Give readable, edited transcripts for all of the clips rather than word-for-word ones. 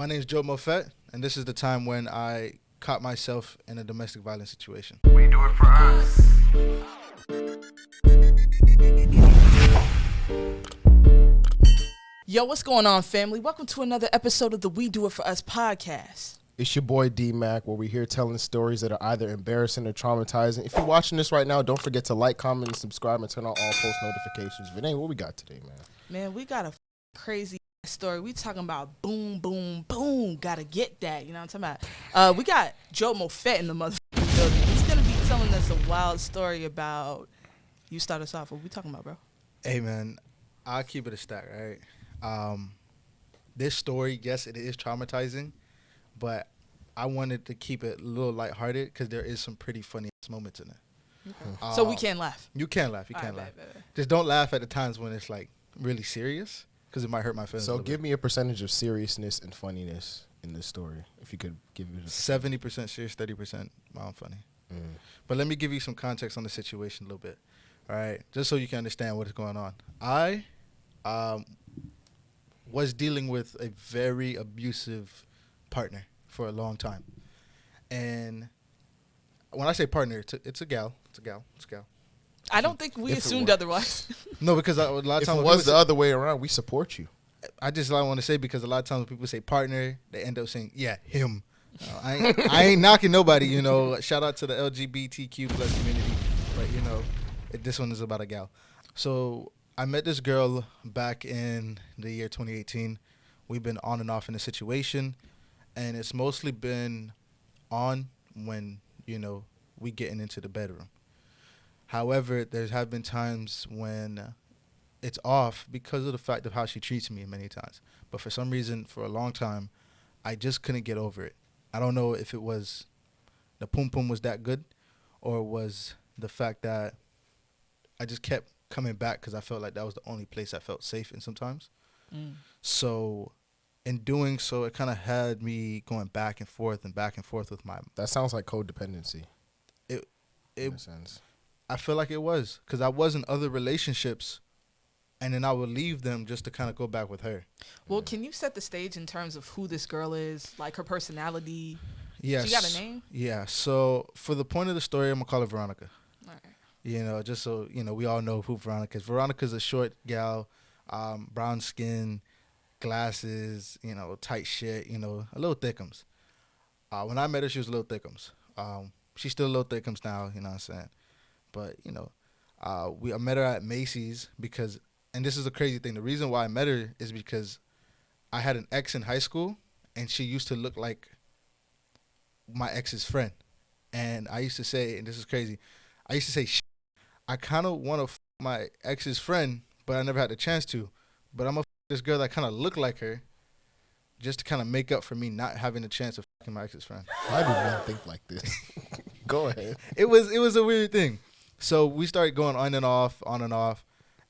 My name is Job Mofett, and this is the time when I caught myself in a domestic violence situation. We do it for us. Yo, what's going on, family? Welcome to another episode of the We Do It For Us podcast. It's your boy D-Mac, where we're here telling stories that are either embarrassing or traumatizing. If you're watching this right now, don't forget to like, comment, and subscribe, and turn on all post notifications. Vinay, what we got today, man? Man, we got a crazy story. We talking about boom, boom, boom. Gotta get that. You know what I'm talking about? We got Job Mofett in the motherfucking building. He's gonna be telling us a wild story about. You start us off. What we talking about, bro? Hey, man, I'll keep it a stack, right? This story, yes, it is traumatizing, but I wanted to keep it a little lighthearted because there is some pretty funny moments in it. Okay. So we can laugh. You can laugh. You can All laugh. right. Just don't laugh at the times when it's like really serious because it might hurt my feelings. So give me a percentage of seriousness and funniness in this story, if you could give it. 70% serious, 30% funny. But let me give you some context on the situation a little bit, all right? Just so you can understand what is going on. I was dealing with a very abusive partner for a long time. And when I say partner, it's a gal. It's a gal. I don't think we If it assumed were. otherwise. No, because a lot of If times it when was the other way around, we support you. I just want to say because a lot of times when people say partner, they end up saying, yeah, him. I ain't knocking nobody, you know. Shout out to the LGBTQ plus community. But, you know, this one is about a gal. So I met this girl back in the year 2018. We've been on and off in a situation. And it's mostly been on when, you know, we getting into the bedroom. However, there have been times when it's off because of the fact of how she treats me many times. But for some reason, for a long time, I just couldn't get over it. I don't know if it was the pum pum was that good or was the fact that I just kept coming back because I felt like that was the only place I felt safe in sometimes. So in doing so, it kind of had me going back and forth with my... That sounds like codependency. In a sense. I feel like it was because I was in other relationships and then I would leave them just to kind of go back with her. Well, can you set the stage in terms of who this girl is, like her personality? Yes. She got a name? Yeah. So for the point of the story, I'm going to call her Veronica. All right. You know, just so, you know, we all know who Veronica is. Veronica's a short gal, brown skin, glasses, you know, tight shit, you know, a little thickums. When I met her, she was a little thickums. She's still a little thickums now, you know what I'm saying? But, you know, I met her at Macy's because, and this is a crazy thing, the reason why I met her is because I had an ex in high school, and she used to look like my ex's friend. And I used to say, and this is crazy, I used to say, I kind of want to my ex's friend, but I never had the chance to. But I'm going to this girl that kind of looked like her just to kind of make up for me not having the chance of fucking my ex's friend. Why do men think like this? Go ahead. It was a weird thing. So we started going on and off.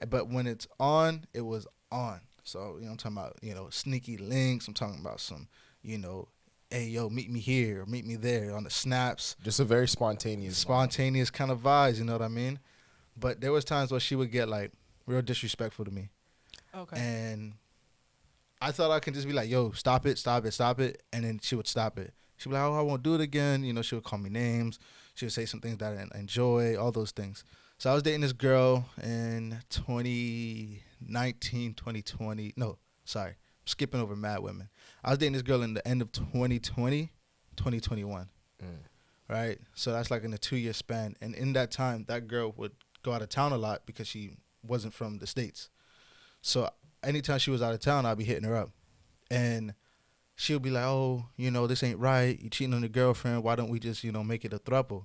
But when it's on, it was on. So, you know, I'm talking about, you know, sneaky links. I'm talking about some, you know, hey, yo, meet me here or meet me there on the snaps. Just a very spontaneous Kind of vibes, you know what I mean? But there was times where she would get, like, real disrespectful to me. Okay. And I thought I could just be like, yo, stop it. And then she would stop it. She'd be like, oh, I won't do it again. You know, she would call me names. She would say some things that I enjoy, all those things. So I was dating this girl in 2019, 2020. No, sorry. I'm skipping over mad women. I was dating this girl in the end of 2020, 2021. Right? So that's like in a 2-year span. And in that time, that girl would go out of town a lot because she wasn't from the States. So anytime she was out of town, I'd be hitting her up. And she'll be like, oh, you know, this ain't right. You cheating on your girlfriend. Why don't we just, you know, make it a throuple?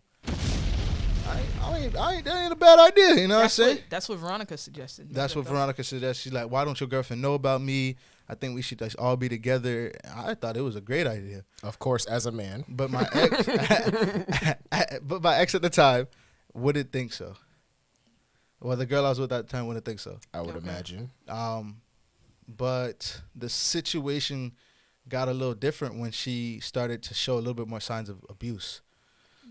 That ain't a bad idea, you know what I'm saying? That's what Veronica suggested. That's what Veronica suggested. She's like, why don't your girlfriend know about me? I think we should just all be together. I thought it was a great idea. Of course, as a man. But my ex at the time wouldn't think so. Well, the girl I was with at the time wouldn't think so. I would imagine. But the situation got a little different when she started to show a little bit more signs of abuse.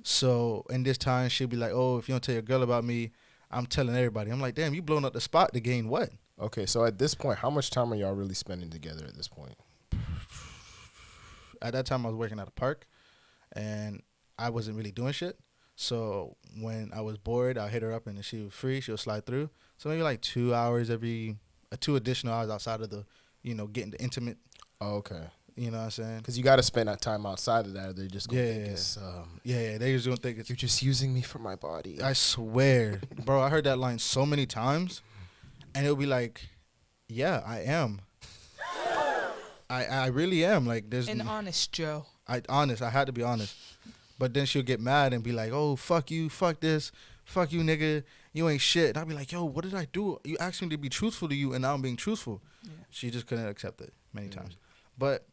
So in this time, she'll be like, oh, if you don't tell your girl about me, I'm telling everybody. I'm like, damn, you blowing up the spot to gain what? Okay, so at this point, how much time are y'all really spending together at this point? at that time I was working at a park, and I wasn't really doing shit. So when I was bored, I'll hit her up, and if she was free, she'll slide through. So maybe like 2 hours two additional hours outside of the, getting the intimate. Oh, okay. You know what I'm saying? Because you got to spend that time outside of that, or they're just going to think it's... they just don't think it's... You're just using me for my body. I swear. Bro, I heard that line so many times, and it'll be like, yeah, I am. I really am. Like, there's... And honest, Joe. I had to be honest. But then she'll get mad and be like, oh, fuck you, fuck this, fuck you, nigga, you ain't shit. And I'll be like, yo, what did I do? You asked me to be truthful to you, and now I'm being truthful. Yeah. She just couldn't accept it many times. But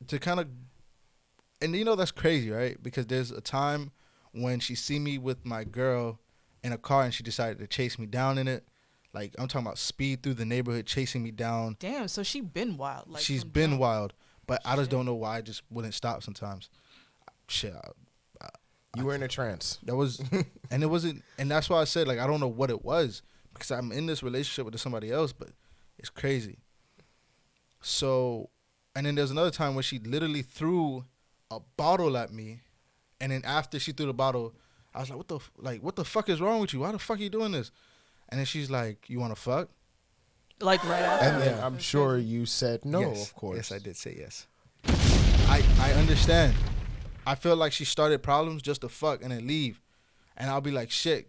to kind of, and that's crazy, right? Because there's a time when she see me with my girl in a car, and she decided to chase me down in it. Like, I'm talking about speed through the neighborhood, chasing me down. Damn, so she been wild. Like, she's been wild, but I just don't know why I just wouldn't stop sometimes. Shit, you were in a trance. That was, and it wasn't, and that's why I said, like, I don't know what it was, because I'm in this relationship with somebody else, but it's crazy. So, and then there's another time where she literally threw a bottle at me, and then after she threw the bottle, I was like, what the fuck is wrong with you? Why the fuck are you doing this? And then she's like, you want to fuck? Like, right after. And then I'm sure you said no, yes, of course. Yes, I did say yes. I understand. I feel like she started problems just to fuck and then leave. And I'll be like, shit,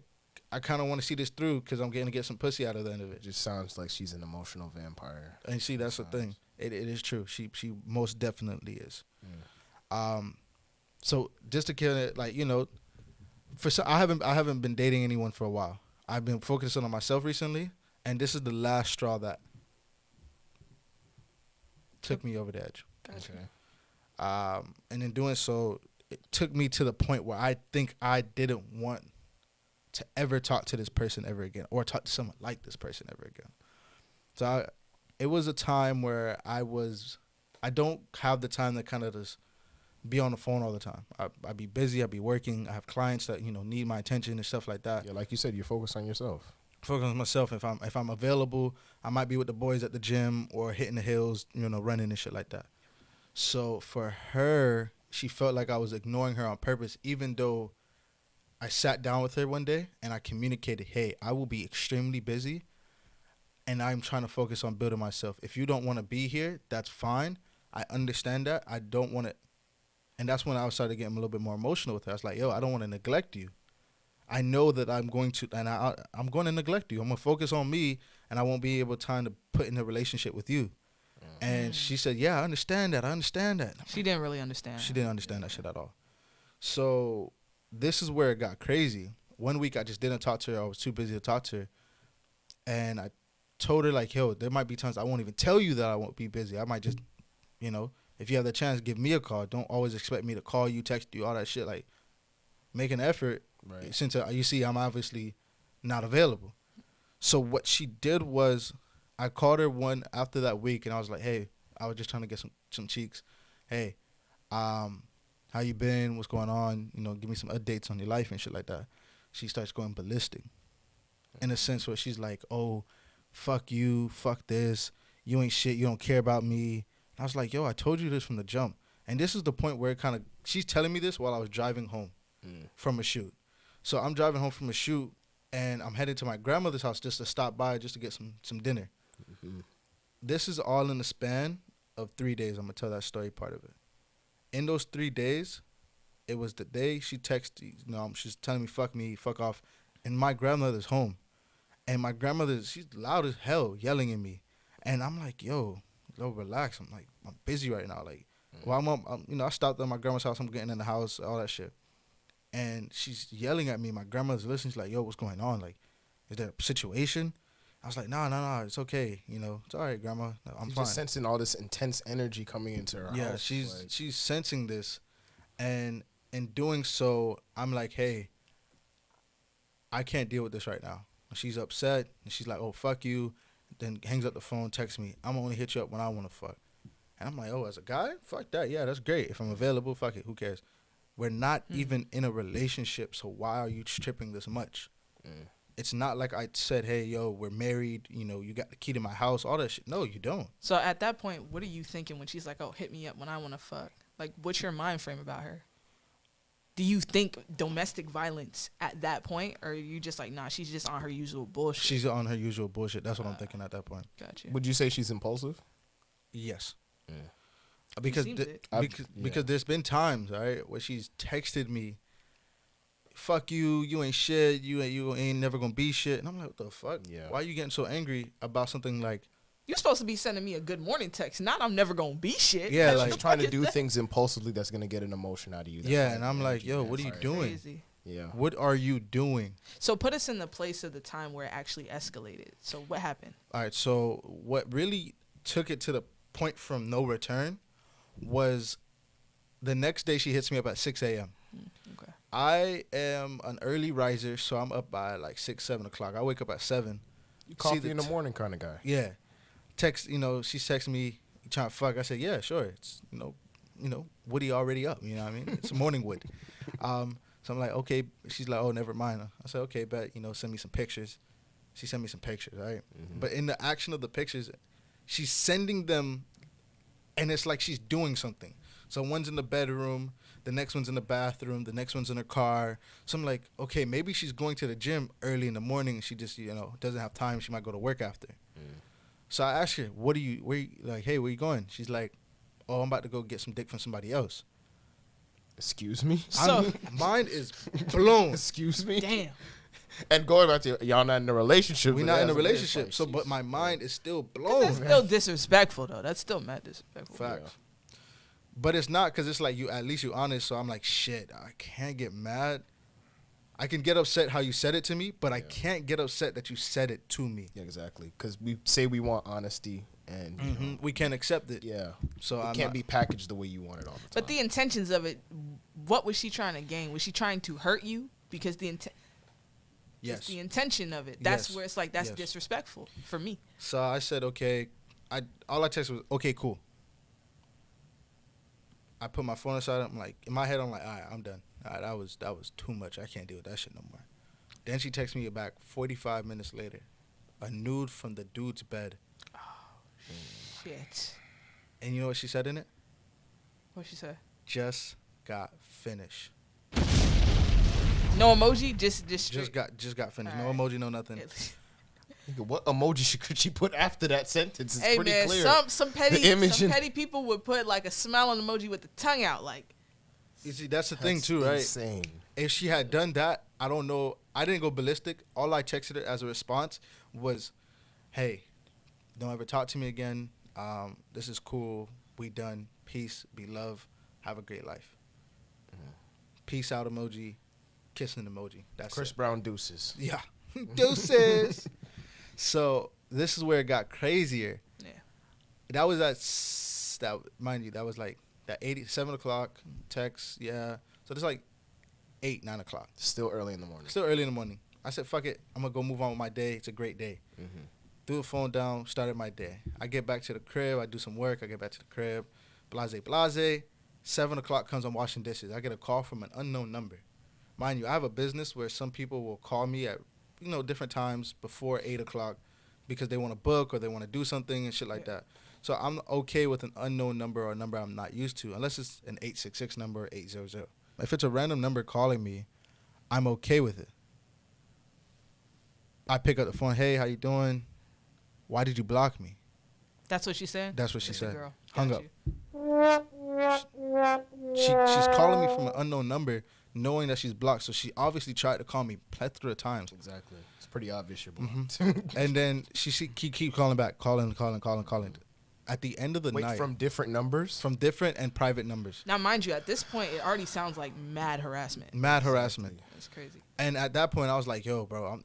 I kind of want to see this through because I'm getting to get some pussy out of the end of it. It just sounds like she's an emotional vampire. And see, that's the thing. It is true. She most definitely is. So just to kill it, like, I haven't been dating anyone for a while. I've been focusing on myself recently, and this is the last straw that took me over the edge. Gotcha. And in doing so, it took me to the point where I think I didn't want to ever talk to this person ever again, or talk to someone like this person ever again. So it was a time where I don't have the time to kind of just be on the phone all the time. I'd be busy, I'd be working, I have clients that, need my attention and stuff like that. Yeah, like you said, you're focused on yourself. Focus on myself. If I'm available, I might be with the boys at the gym or hitting the hills, running and shit like that. So for her, she felt like I was ignoring her on purpose, even though I sat down with her one day and I communicated, hey, I will be extremely busy and I'm trying to focus on building myself. If you don't want to be here, that's fine. I understand that. I don't want to. And that's when I started getting a little bit more emotional with her. I was like, yo, I don't want to neglect you. I know that I'm going to, and I'm going to neglect you. I'm going to focus on me, and I won't be able to put in a relationship with you. And she said, yeah, I understand that. She didn't really understand. She didn't understand that shit at all. So this is where it got crazy. One week I just didn't talk to her. I was too busy to talk to her. And I told her, like, yo, there might be times I won't even tell you that I won't be busy. I might just, if you have the chance, give me a call. Don't always expect me to call you, text you, all that shit. Like, make an effort. Right. Since you see I'm obviously not available. So what she did was, I called her one after that week, and I was like, hey, I was just trying to get some cheeks. Hey, how you been? What's going on? Give me some updates on your life and shit like that. She starts going ballistic in a sense where she's like, oh, fuck you, fuck this. You ain't shit. You don't care about me. And I was like, yo, I told you this from the jump. And this is the point where she's telling me this while I was driving home from a shoot. So I'm driving home from a shoot, and I'm headed to my grandmother's house just to stop by, just to get some dinner. Mm-hmm. This is all in the span of 3 days. I'm going to tell that story part of it. In those 3 days, it was the day she texted, she's telling me, fuck me, fuck off. And my grandmother's home. And my grandmother, she's loud as hell yelling at me. And I'm like, yo, relax. I'm like, I'm busy right now. Like, well, I stopped at my grandma's house. I'm getting in the house, all that shit. And she's yelling at me. My grandmother's listening. She's like, yo, what's going on? Like, is there a situation? I was like, no, it's okay. It's all right, Grandma. I'm fine. Just sensing all this intense energy coming into her house. Yeah, she's sensing this. And in doing so, I'm like, hey, I can't deal with this right now. She's upset, and she's like, oh, fuck you. Then hangs up the phone, texts me, I'm only hit you up when I want to fuck. And I'm like, oh, as a guy? Fuck that. Yeah, that's great. If I'm available, fuck it. Who cares? We're not even in a relationship, so why are you tripping this much? It's not like I said, hey, yo, we're married, you got the key to my house, all that shit. No, you don't. So at that point, what are you thinking when she's like, oh, hit me up when I want to fuck? Like, what's your mind frame about her? Do you think domestic violence at that point, or are you just like, nah, she's just on her usual bullshit? She's on her usual bullshit. That's what I'm thinking at that point. Gotcha. Would you say she's impulsive? Yes. Yeah. Because seems it. because there's been times, right, where she's texted me, "Fuck you, you ain't shit, you ain't never gonna be shit," and I'm like, what the fuck? Yeah. Why are you getting so angry about something like? You're supposed to be sending me a good morning text, not I'm never gonna be shit. Yeah, That's like, the She's trying to fuck do is that? things impulsively that's gonna get an emotion out of you. That's Yeah, like and I'm like, energy, yo, man. what are you Sorry. doing? Crazy. Yeah. What are you doing? So put us in the place of the time where it actually escalated. So what happened? All right, so what really took it to the point from no return was the next day she hits me up at 6 a.m. Okay. I am an early riser, so I'm up by like 6, 7 o'clock. I wake up at 7. You coffee the in the morning kind of guy. Yeah. Text, she's texting me, "You trying to fuck?" I said, "Yeah, sure." It's, Woody already up, you know what I mean? It's morning wood. So I'm like, okay. She's like, "Oh, never mind." I said, "Okay, bet, send me some pictures." She sent me some pictures, right? Mm-hmm. But in the action of the pictures, she's sending them, and it's like she's doing something. So one's in the bedroom, the next one's in the bathroom, the next one's in her car. So I'm like, okay, maybe she's going to the gym early in the morning and she just, doesn't have time. She might go to work after. So I asked her, hey, where you going? She's like, "Oh, I'm about to go get some dick from somebody else." Excuse me? So Mine is blown. Excuse me? damn. And going back to y'all not in a relationship. We're but not in as a it is, relationship. like, So, but she's- my mind is still That's blown. still disrespectful though. That's still mad disrespectful. Facts. But it's not, because it's like at least you're honest. So I'm like, shit, I can't get mad. I can get upset how you said it to me, but I can't get upset that you said it to me. Yeah, exactly. Because we say we want honesty, and you know, We can't accept it. yeah, So it I'm can't not- be packaged the way you want it all the time. But the intentions of it, what was she trying to gain? Was she trying to hurt you? Because Yes. it's the intention of it. That's Yes. where it's like, that's Yes. disrespectful for me. So I said, okay. All I texted was, okay, cool. I put my phone aside. I'm like, in my head, I'm like, all right, I'm done. All right, that was too much. I can't deal with that shit no more. Then she texts me back 45 minutes later, a nude from the dude's bed. Shit. And you know what she said in it? What she said? Just got finished. No emoji, just Just got finished. All No right. emoji, no nothing. Nigga, what emoji could she put after that sentence? It's Hey pretty man, clear. some The image some in- petty people would put like a smiling emoji with the tongue out, like. You see, that's the thing That's too, right? Insane. If she had done that, I don't know. I didn't go ballistic. All I texted her as a response was, "Hey, don't ever talk to me again. This is cool. We done. Peace. Be love. Have a great life." Peace out emoji. Kissing emoji. That's Chris it. Brown deuces. Yeah. Deuces. So this is where it got crazier. Yeah. That was mind you, that was like that 7 o'clock text. Yeah. So it's like 8, 9 o'clock. Still early in the morning. Still early in the morning. I said, fuck it. I'm going to go move on with my day. It's a great day. Mm-hmm. Threw the phone down, started my day. I get back to the crib. I do some work. I get back to the crib. Blase. 7 o'clock comes, I'm washing dishes. I get a call from an unknown number. Mind you, I have a business where some people will call me at, different times before 8 o'clock because they want to book or they want to do something and shit like that. So I'm okay with an unknown number or a number I'm not used to, unless it's an 866 number or 800. If it's a random number calling me, I'm okay with it. I pick up the phone. "Hey, how you doing? Why did you block me?" That's what she said? That's what she Just a said. girl. Hung Got up. you. She's calling me from an unknown number, knowing that she's blocked. So she obviously tried to call me plethora of times. Exactly. It's pretty obvious you're Mm-hmm. blocked. And then she keep calling back, calling. At the end of the Wait, night, from different numbers? from different and private numbers, Now, mind you, at this point, it already sounds like mad harassment. mad harassment. That's crazy. And at that point, I was like, "Yo, bro,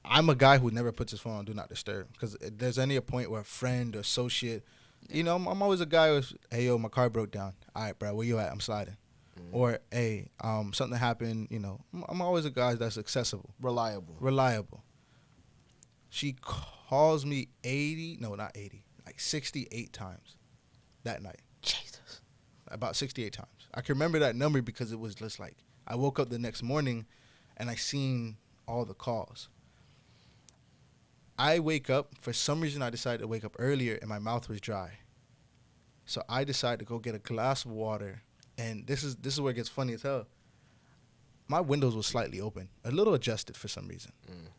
I'm a guy who never puts his phone on do not disturb, because if there's any a point where a friend or associate, I'm always a guy who's, hey, yo, my car broke down. All right, bro, where you at? I'm sliding. Or, hey, something happened. I'm always a guy that's accessible, reliable. She calls me 68 times that night. Jesus. About 68 times. I can remember that number because it was just like, I woke up the next morning and I seen all the calls. I wake up, for some reason I decided to wake up earlier and my mouth was dry. So I decided to go get a glass of water, and this is where it gets funny as hell. My windows were slightly open, a little adjusted for some reason,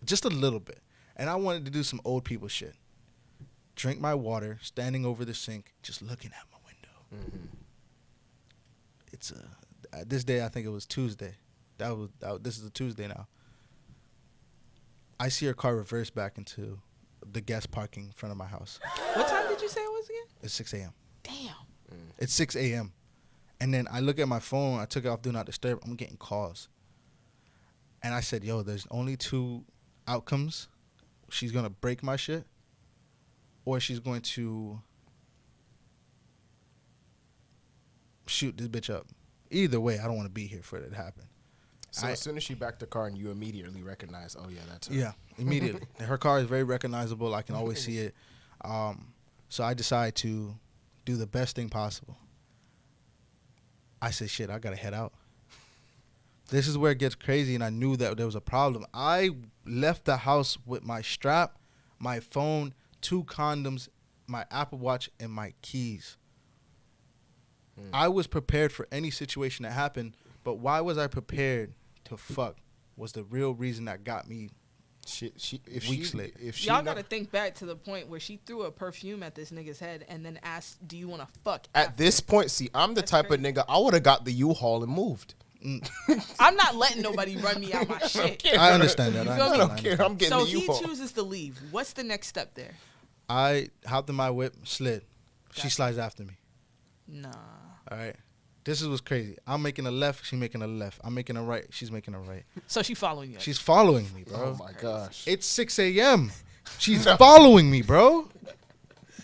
just a little bit, and I wanted to do some old people shit. Drink my water, standing over the sink, just looking at my window. Mm-hmm. It's this day I think it was Tuesday. This is a Tuesday now. I see her car reverse back into the guest parking in front of my house. What time did you say it was again? It's 6 a.m. Damn. It's 6 a.m. And then I look at my phone. I took it off Do Not Disturb. I'm getting calls. And I said, yo, there's only 2 outcomes. She's going to break my shit, or she's going to shoot this bitch up. Either way, I don't want to be here for it to happen. So as soon as she backed the car and you immediately recognize, oh, yeah, that's her. Yeah, immediately. Her car is very recognizable. I can always see it. So I decide to do the best thing possible. I said, shit, I got to head out. This is where it gets crazy, and I knew that there was a problem. I left the house with my strap, my phone, 2 condoms, my Apple Watch, and my keys. I was prepared for any situation that happened, but why was I prepared to fuck was the real reason that got me weeks later. Y'all got to think back to the point where she threw a perfume at this nigga's head and then asked, do you want to fuck? At this point, see, I'm the type of nigga, I would have got the U-Haul and moved. I'm not letting nobody run me out my shit. I understand that. You feel me? I don't care. I'm getting So the he U-Haul. chooses to leave. What's the next step there? I hopped in my whip, slid. She Gotcha. slides after me. Nah. All right. This is what's crazy. I'm making a left. She's making a left. I'm making a right. She's making a right. So she following you. She's following me, bro. Oh, my gosh. It's 6 a.m. She's following me, bro.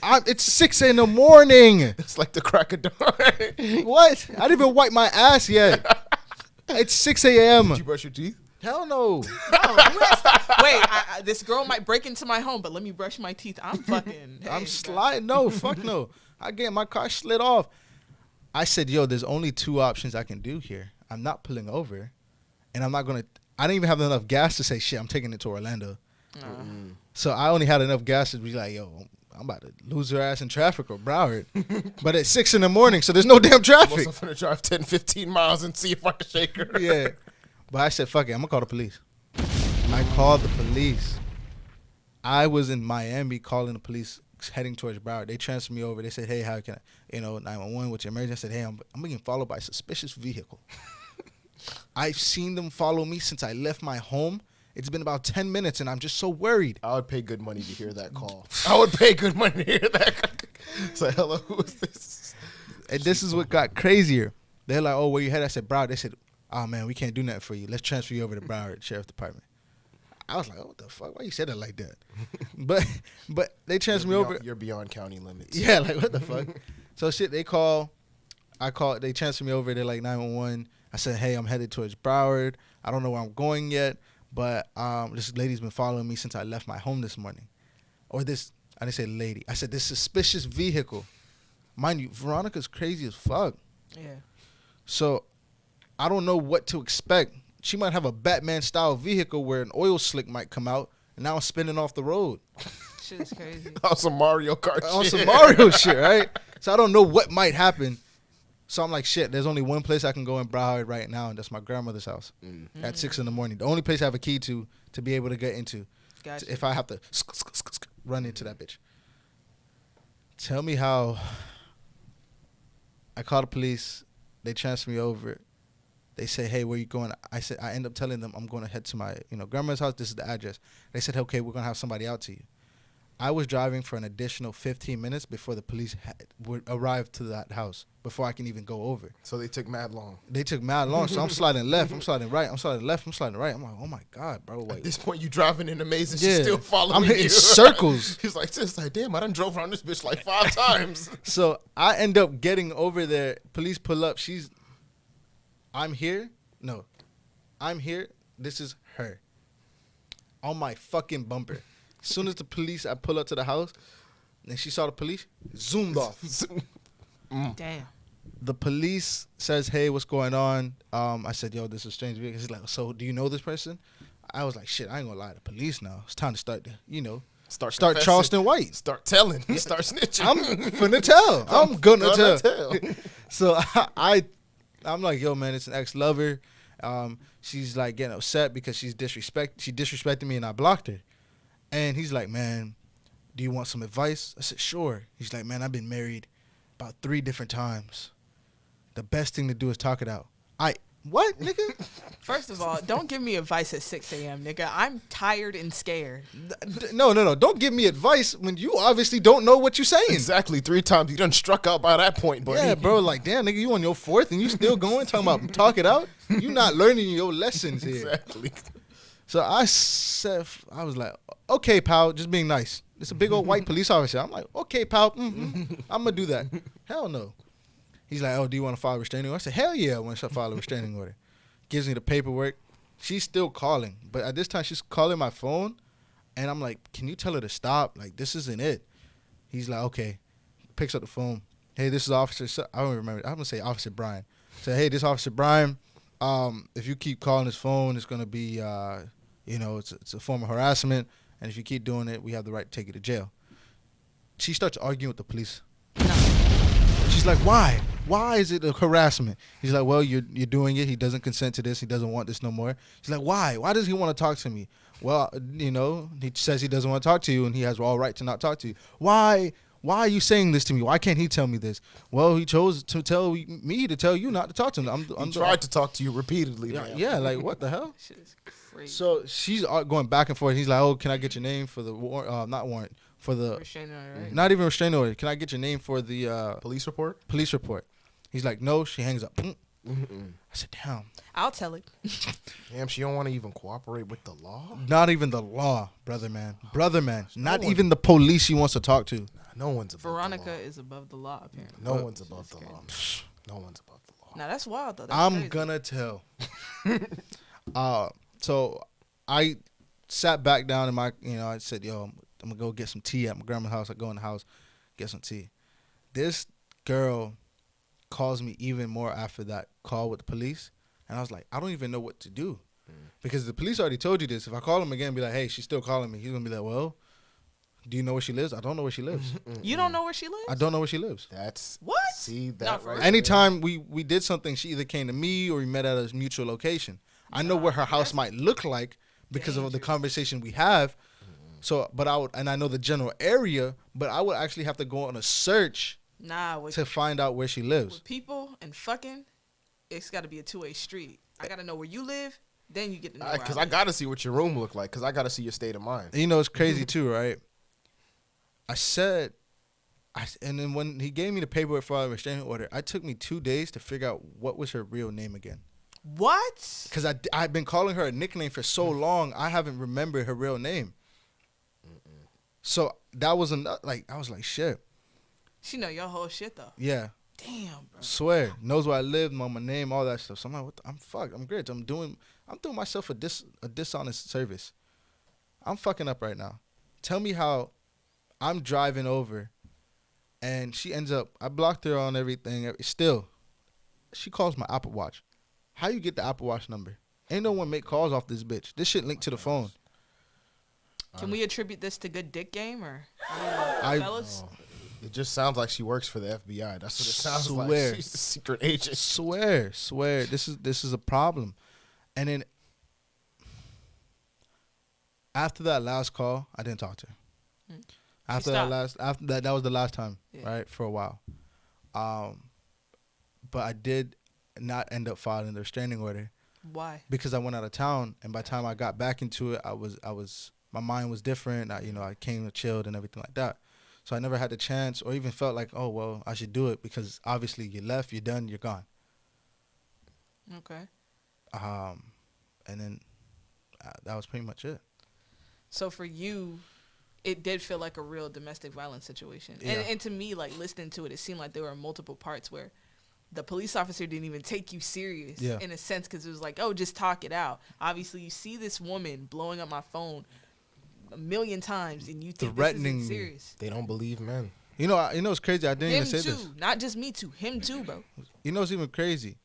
It's 6 in the morning. It's like the crack of dawn. What? I didn't even wipe my ass yet. It's 6 a.m. Did you brush your teeth? Hell no. Wait, this girl might break into my home, but let me brush my teeth. I'm fucking. I'm sliding. No, fuck no. I get my car slid off. I said, yo, there's only 2 options I can do here. I'm not pulling over, and I'm not going to. I didn't even have enough gas to say, shit, I'm taking it to Orlando. So I only had enough gas to be like, yo, I'm about to lose her ass in traffic or Broward. But it's 6 in the morning, so there's no damn traffic. I'm going to drive 10, 15 miles and see if I can shake her. Yeah. But I said, fuck it, I'm going to call the police. I called the police. I was in Miami calling the police, heading towards Broward. They transferred me over. They said, hey, how can I, 911, what's your emergency? I said, hey, I'm being followed by a suspicious vehicle. I've seen them follow me since I left my home. It's been about 10 minutes, and I'm just so worried. I would pay good money to hear that call. I would pay good money to hear that. It's like, hello, who is this? And this is what got crazier. They're like, oh, where you headed? I said, Broward. They said, oh, man, we can't do nothing for you. Let's transfer you over to Broward Sheriff Department. I was like, oh, what the fuck? Why you said it like that? but they transferred me over. You're beyond county limits. Yeah, like, what the fuck? So, shit, they transferred me over. They're like, 911. I said, hey, I'm headed towards Broward. I don't know where I'm going yet, but this lady's been following me since I left my home this morning. I didn't say lady. I said this suspicious vehicle. Mind you, Veronica's crazy as fuck. Yeah. So I don't know what to expect. She might have a Batman-style vehicle where an oil slick might come out, and now I'm spinning off the road. Shit is crazy. On some Mario Kart shit. On some Mario shit, right? So I don't know what might happen. So I'm like, shit, there's only one place I can go in Broward right now, and that's my grandmother's house at 6 in the morning. The only place I have a key to be able to get into. Gotcha. If I have to run into that bitch. Tell me how I call the police. They transfer me over. They say, hey, where you going? I end up telling them I'm going to head to my grandma's house. This is the address. They said, okay, we're going to have somebody out to you. I was driving for an additional 15 minutes before the police would arrive to that house, before I can even go over. So they took mad long. So I'm sliding left, I'm sliding right, I'm sliding left, I'm sliding right. I'm like, oh my God, bro. Wait. At this point, you driving in a maze and she's still following I'm you. hitting circles. He's like, damn, I done drove around this bitch like 5 times. So I end up getting over there. Police pull up. I'm here. No, I'm here. This is her. On my fucking bumper. As soon as I pull up to the house, and she saw the police, zoomed off. Damn. The police says, hey, what's going on? I said, yo, this is a strange vehicle. He's like, so do you know this person? I was like, shit, I ain't gonna lie to police now. It's time to start, Start Start confessing. Charleston White. Start telling. Start snitching. I'm finna tell. I'm gonna tell. tell. So I'm like, yo, man, it's an ex-lover. She's like getting upset because she disrespected me and I blocked her. And he's like, man, do you want some advice? I said, sure. He's like, man, I've been married about 3 different times. The best thing to do is talk it out. What, nigga? First of all, don't give me advice at 6 a.m., nigga. I'm tired and scared. No. Don't give me advice when you obviously don't know what you're saying. Exactly 3 times. You done struck out by that point, buddy. Yeah, bro. Like, damn, nigga, you on your 4th and you still going talking about talk it out? You not learning your lessons here. Exactly. So I was like, okay, pal, just being nice. It's a big old white police officer. I'm like, okay, pal, I'm gonna do that. Hell no. He's like, oh, do you want to file a restraining order? I said, hell yeah, I want to file a restraining order. Gives me the paperwork. She's still calling. But at this time, she's calling my phone. And I'm like, can you tell her to stop? Like, this isn't it. He's like, okay. Picks up the phone. Hey, this is Officer, I don't remember. I'm going to say Officer Brian. Say, hey, this is Officer Brian. If you keep calling his phone, it's going to be, it's a form of harassment. And if you keep doing it, we have the right to take you to jail. She starts arguing with the police. She's like, why? Why is it a harassment? He's like, well, you're doing it. He doesn't consent to this. He doesn't want this no more. She's like, why? Why does he want to talk to me? Well, he says he doesn't want to talk to you, and he has all right to not talk to you. Why are you saying this to me? Why can't he tell me this? Well, he chose to tell me to tell you not to talk to him. He tried to talk to you repeatedly. Yeah, like, what the hell? Shit is crazy. So she's going back and forth. He's like, oh, can I get your name for the not warrant. For the Restraining order, right? Not even restraining order. Can I get your name for the Police report? Police report. He's like, no. She hangs up. I said, damn. I'll tell it. Damn, she don't want to even cooperate with the law? Not even the law, brother man. Not even the police she wants to talk to. No one's above Veronica the law. is above the law, apparently. No one's above the law. No one's above the law. Now, that's wild, though. That's I'm crazy. gonna tell. So I sat back down in my, I said, yo, I'm gonna go get some tea at my grandma's house. I go in the house, get some tea. This girl calls me even more after that call with the police. And I was like, I don't even know what to do. Because the police already told you this. If I call him again and be like, hey, she's still calling me, he's gonna be like, well, do you know where she lives? I don't know where she lives. You don't know where she lives? I don't know where she lives. That's What? See that Not for right real. there. Anytime we did something, she either came to me or we met at a mutual location. I know where her house might look like because of the conversation we have. So, but I know the general area, but I would actually have to go on a search to find out where she lives. With people and fucking, it's got to be a two-way street. I got to know where you live, then you get to know where Because I I live. got to see what your room look like, because I got to see your state of mind. And it's crazy too, right? And then when he gave me the paperwork for a restraining order, it took me 2 days to figure out what was her real name again. What? Because I've been calling her a nickname for so long, I haven't remembered her real name. So that was I was like, shit. She know your whole shit, though. Yeah. Damn, bro. Swear. Knows where I live, know my name, all that stuff. So I'm like, I'm fucked. I'm great. I'm doing myself a dishonest service. I'm fucking up right now. Tell me how I'm driving over and she ends up, I blocked her on everything. Still, she calls my Apple Watch. How you get the Apple Watch number? Ain't no one make calls off this bitch. This shit linked to the phone. Can we attribute this to good dick game or fellas? It just sounds like she works for the FBI. That's what it sounds like. She's a secret agent. Swear. This is a problem. And then after that last call, I didn't talk to her. After that was the last time, right? For a while. But I did not end up filing the restraining order. Why? Because I went out of town, and by the time I got back into it, my mind was different. I came chilled and everything like that. So I never had the chance or even felt like, oh, well, I should do it because obviously you left, you're done, you're gone. Okay. And then that was pretty much it. So for you, it did feel like a real domestic violence situation. Yeah. And to me, like listening to it seemed like there were multiple parts where the police officer didn't even take you serious in a sense because it was like, oh, just talk it out. Obviously, you see this woman blowing up my phone 1 million times and you think threatening this me. isn't serious. They don't believe men. It's crazy. I didn't even say Him this. too. Not just me too. Him too, bro. It's even crazy.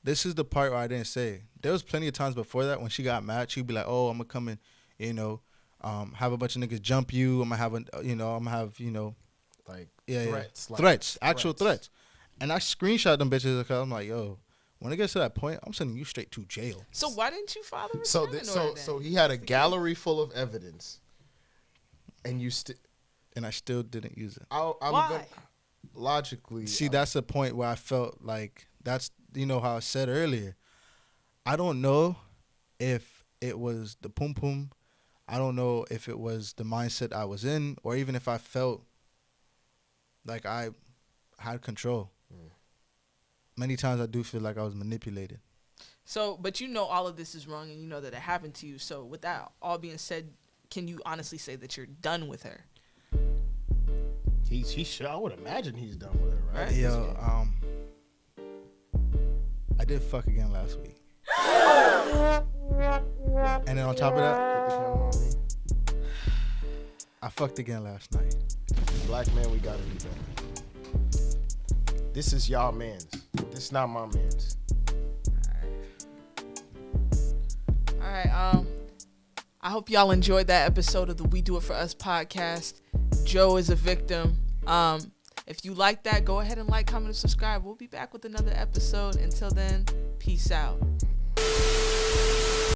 This is the part where I didn't say. There was plenty of times before that when she got mad, she'd be like, oh, I'm going to come in, have a bunch of niggas jump you. I'm gonna have Like threats, threats. actual threats. And I screenshot them bitches because I'm like, yo, when it gets to that point, I'm sending you straight to jail. So why didn't you file a So restraining order so then? he had a gallery full of evidence, and you still. And I still didn't use it. Why? Logically. See, that's the point where I felt like that's, how I said earlier. I don't know if it was the pum pum. I don't know if it was the mindset I was in, or even if I felt like I had control. Many times I do feel like I was manipulated. So, but all of this is wrong, and you know that it happened to you. So, with that all being said, can you honestly say that you're done with her? He should. I would imagine he's done with it, right? Yo, I did fuck again last week. And then on top of that, I fucked again last night. Black man, we gotta do better. This is y'all man's. This is not my man's. All right. I hope y'all enjoyed that episode of the We Do It For Us podcast. Joe is a victim. If you like that, go ahead and like, comment, and subscribe. We'll be back with another episode. Until then, peace out.